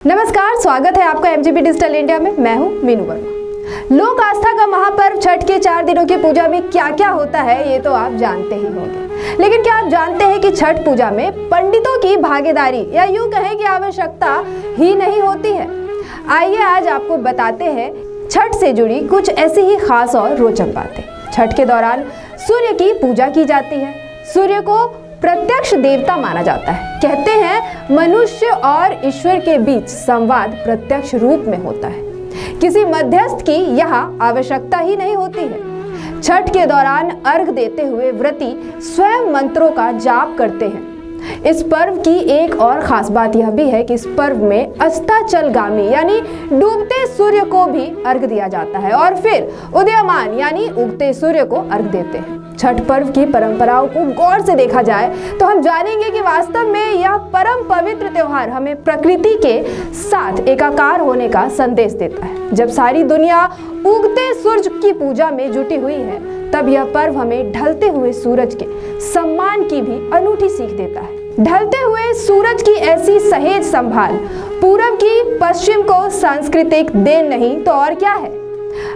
नमस्कार, स्वागत है आपका एमजीपी डिजिटल इंडिया में। मैं हूं मीनू वर्मा। लोक आस्था का महापर्व छठ के 4 दिनों की पूजा में क्या क्या होता है ये तो आप जानते ही होंगे, लेकिन क्या आप जानते हैं कि छठ पूजा में पंडितों की भागीदारी या यूं कहें कि आवश्यकता ही नहीं होती है। आइए आज आपको बताते हैं छठ से जुड़ी कुछ ऐसी ही खास और रोचक बातें। छठ के दौरान सूर्य की पूजा की जाती है। सूर्य को प्रत्यक्ष देवता माना जाता है। कहते हैं मनुष्य और ईश्वर के बीच संवाद प्रत्यक्ष रूप में होता है। किसी मध्यस्थ की यहाँ आवश्यकता ही नहीं होती है। छठ के दौरान अर्घ देते हुए व्रती स्वयं मंत्रों का जाप करते हैं। इस पर्व की एक और खास बात यह भी है कि इस पर्व में अस्ताचलगामी यानी डूबते सूर्य को भी अर्घ दिया जाता है और फिर उदयमान यानी उगते सूर्य को अर्घ देते हैं। छठ पर्व की परंपराओं को गौर से देखा जाए तो हम जानेंगे कि वास्तव में यह परम पवित्र त्योहार हमें प्रकृति के साथ एकाकार होने का संदेश देता है। जब सारी दुनिया उगते सूरज की पूजा में जुटी हुई है, तब यह पर्व हमें ढलते हुए सूरज के सम्मान की भी अनूठी सीख देता है। ढलते हुए सूरज की ऐसी सहेज संभाल पूरब की पश्चिम को सांस्कृतिक देन नहीं तो और क्या है।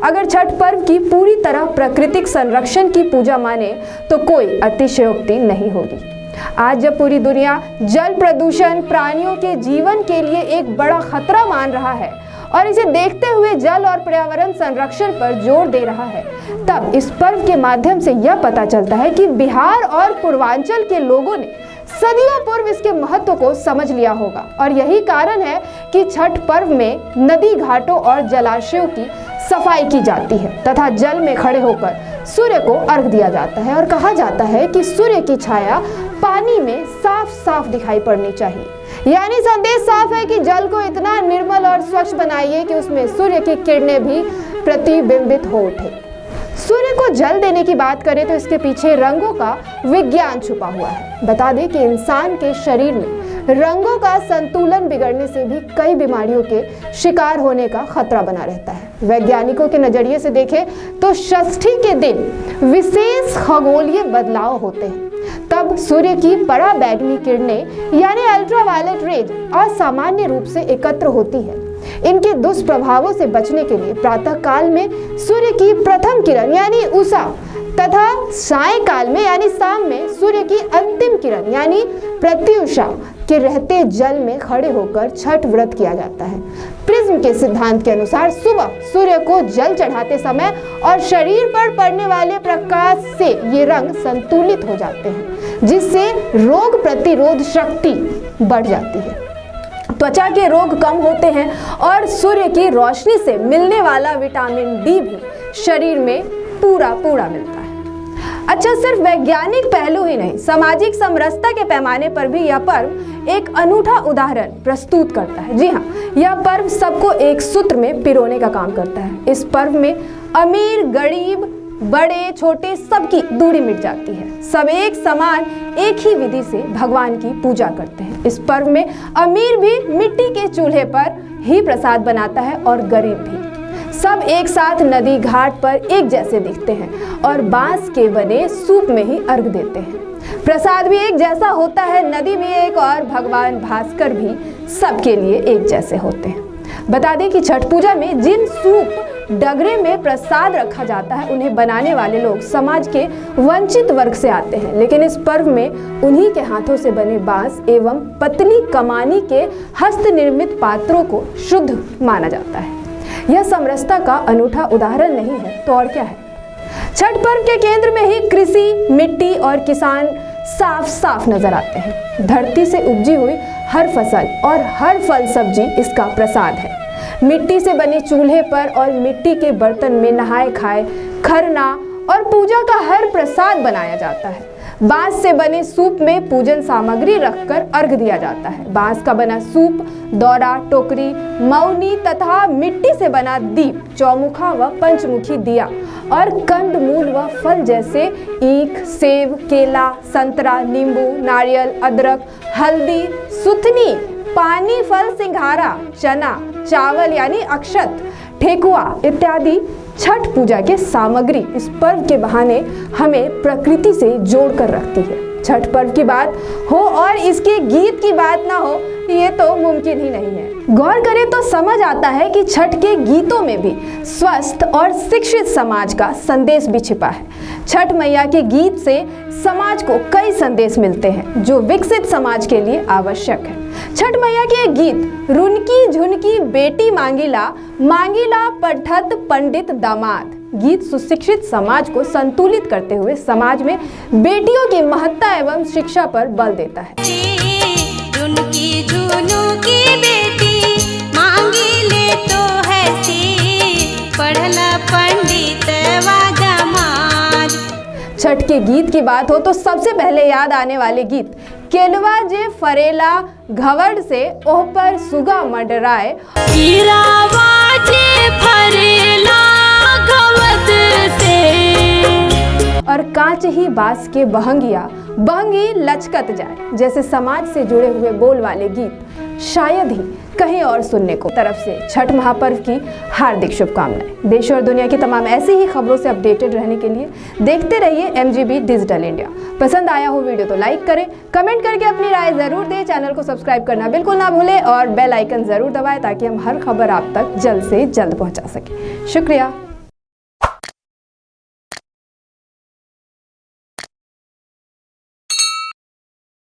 अगर छठ पर्व की पूरी तरह प्राकृतिक संरक्षण की पूजा माने तो कोई अतिशयोक्ति नहीं होगी। आज जब पूरी दुनिया जल प्रदूषण प्राणियों के जीवन के लिए एक बड़ा खतरा मान रहा है और इसे देखते हुए जल और पर्यावरण संरक्षण पर जोर दे रहा है, तब इस पर्व के माध्यम से यह पता चलता है कि बिहार और पूर्वांचल के लोगों ने सदियों पूर्व इसके महत्व को समझ लिया होगा। और यही कारण है कि छठ पर्व में नदी घाटों और जलाशयों की सफाई की जाती है तथा जल में खड़े होकर सूर्य को अर्घ दिया जाता है। और कहा जाता है कि सूर्य की छाया पानी में साफ साफ दिखाई पड़नी चाहिए। यानी संदेश साफ है कि जल को इतना निर्मल और स्वच्छ बनाइए कि उसमें सूर्य की किरणें भी प्रतिबिंबित हो उठे। सूर्य को जल देने की बात करें तो इसके पीछे रंगों का विज्ञान छुपा हुआ है। बता दें कि इंसान के शरीर में रंगों का संतुलन बिगड़ने से भी कई बीमारियों के शिकार होने का खतरा बना रहता है। वैज्ञानिकों के नजरिए से देखें तो षष्ठी के दिन विशेष खगोलीय बदलाव होते हैं। तब सूर्य की पराबैंगनी किरणें यानी अल्ट्रावायलेट रेज असामान्य रूप से एकत्र होती है। इनके दुष्प्रभावों से बचने के लिए प्रातः काल में सूर्य की प्रथम किरण यानी उषा तथा सायंकाल में यानी शाम में सूर्य की अंतिम किरण यानी प्रत्युषा के रहते जल में खड़े होकर छठ व्रत किया जाता है। प्रिज्म के सिद्धांत के अनुसार सुबह सूर्य को जल चढ़ाते समय और शरीर पर पड़ने वाले प्रकाश से ये रंग संतुलित हो जाते हैं, जिससे रोग प्रतिरोध शक्ति बढ़ जाती है, त्वचा के रोग कम होते हैं और सूर्य की रोशनी से मिलने वाला विटामिन डी भी शरीर में पूरा मिलता है। अच्छा, सिर्फ वैज्ञानिक पहलू ही नहीं, सामाजिक समरसता के पैमाने पर भी यह पर्व एक अनूठा उदाहरण प्रस्तुत करता है। जी हाँ, यह पर्व सबको एक सूत्र में पिरोने का काम करता है। इस पर्व में अमीर गरीब बड़े छोटे सबकी दूरी मिट जाती है। सब एक समान एक ही विधि से भगवान की पूजा करते हैं। इस पर्व में अमीर भी मिट्टी के चूल्हे पर ही प्रसाद बनाता है और गरीब भी। सब एक साथ नदी घाट पर एक जैसे दिखते हैं और बांस के बने सूप में ही अर्घ देते हैं। प्रसाद भी एक जैसा होता है, नदी भी एक और भगवान भास्कर भी सबके लिए एक जैसे होते हैं। बता दें कि छठ पूजा में जिन सूप डगरे में प्रसाद रखा जाता है, उन्हें बनाने वाले लोग समाज के वंचित वर्ग से आते हैं, लेकिन इस पर्व में उन्हीं के हाथों से बने बांस एवं पतली कमानी के हस्त निर्मित पात्रों को शुद्ध माना जाता है। यह समरसता का अनूठा उदाहरण नहीं है तो और क्या है। छठ पर्व के केंद्र में ही कृषि, मिट्टी और किसान साफ साफ नजर आते हैं। धरती से उपजी हुई हर फसल और हर फल सब्जी इसका प्रसाद है। मिट्टी से बने चूल्हे पर और मिट्टी के बर्तन में नहाए खाए खरना और पूजा का हर प्रसाद बनाया जाता है। बांस से बने सूप में पूजन सामग्री रखकर अर्घ दिया जाता है। बांस का बना सूप, दौरा, टोकरी, मौनी तथा मिट्टी से बना दीप, चौमुखा व पंचमुखी दिया और कंद मूल व फल जैसे ईख, सेब, केला, संतरा, नींबू, नारियल, अदरक, हल्दी, सुथनी, पानी फल, सिंघारा, चना, चावल यानी अक्षत, ठेकुआ इत्यादि छठ पूजा के सामग्री इस पर्व के बहाने हमें प्रकृति से जोड़कर रखती है। छठ पर्व की बात हो और इसके गीत की बात ना हो, ये तो मुमकिन ही नहीं है। गौर करें तो समझ आता है कि छठ के गीतों में भी स्वस्थ और शिक्षित समाज का संदेश भी छिपा है। छठ मैया के गीत से समाज को कई संदेश मिलते हैं जो विकसित समाज के लिए आवश्यक है। छठ मैया के गीत रुनकी झुनकी बेटी मांगीला, मांगीला पढ़त पंडित दामाद गीत सुशिक्षित समाज को संतुलित करते हुए समाज में बेटियों की महत्ता एवं शिक्षा पर बल देता है। रुनकी झुनकी बेटी मांगीले तो है सी, पढ़ला पंडित वा दामाद। छठ के गीत की बात हो तो सबसे पहले याद आने वाले गीत केलवा जे फरेला घवड़ से ओह पर सुगा मंडराए, हीरावा जे फरेला घवड़ से, और कांच ही बास के बहंगिया बहंगी लचकत जाए जैसे समाज से जुड़े हुए बोल वाले गीत शायद ही कहीं और सुनने को। तरफ से छठ महापर्व की हार्दिक शुभकामनाएं। देश और दुनिया की तमाम ऐसी ही खबरों से अपडेटेड रहने के लिए देखते रहिए MGB डिजिटल इंडिया। पसंद आया हो वीडियो तो लाइक करें, कमेंट करके अपनी राय जरूर दें, चैनल को सब्सक्राइब करना बिल्कुल ना भूलें और बेल आइकन जरूर दबाएं ताकि हम हर खबर आप तक जल्द से जल्द पहुंचा सकें। शुक्रिया।